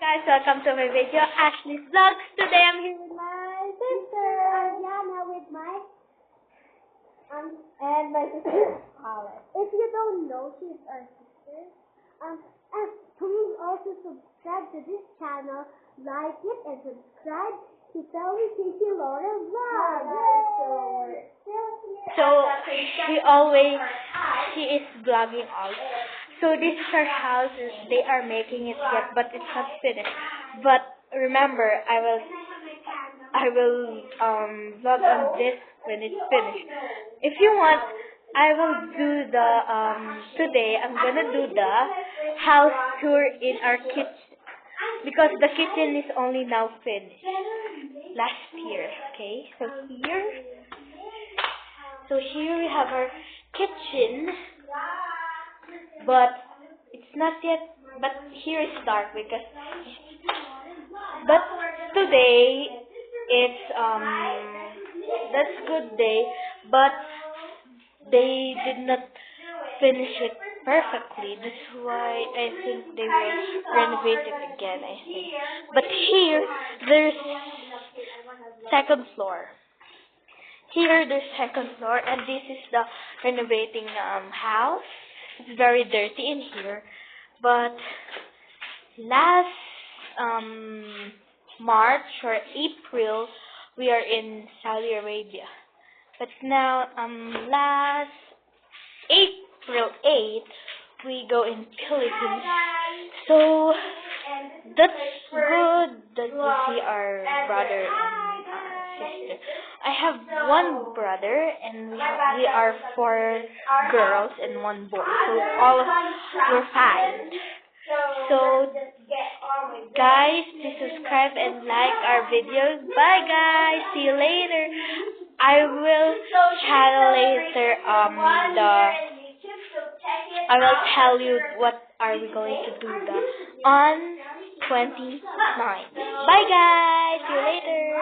Guys, welcome to my video, Ashley's Vlogs. Today I'm here with my sister, Diana, with my and my sister Alice. If you don't know, she's our sister. And please also subscribe to this channel, like it, and subscribe to Telly Casey Laura Vlog. So she is vlogging also. So this is her house. They are making it yet, but it's not finished. But remember, I will vlog on this when it's finished. If you want, I will do the today. I'm gonna do the house tour in our kitchen because the kitchen is only now finished last year. Okay, so here we have our kitchen, but it's not yet. But here is dark because. But today it's that's good day, but they did not finish it perfectly. That's why I think they will renovate it again. I think. But here there's second floor. Here there's second floor, and this is the renovating house. It's very dirty in here, but last March or April we are in Saudi Arabia. But now last April 8th we go in Philippines. So that's good that you see our brother and sister. I have one brother and we are 4 girls and 1 boy. So all of we're 5. So guys, please subscribe and like our videos. Bye guys. See you later. I will tell you what are we going to do on 29. Bye guys. See you later.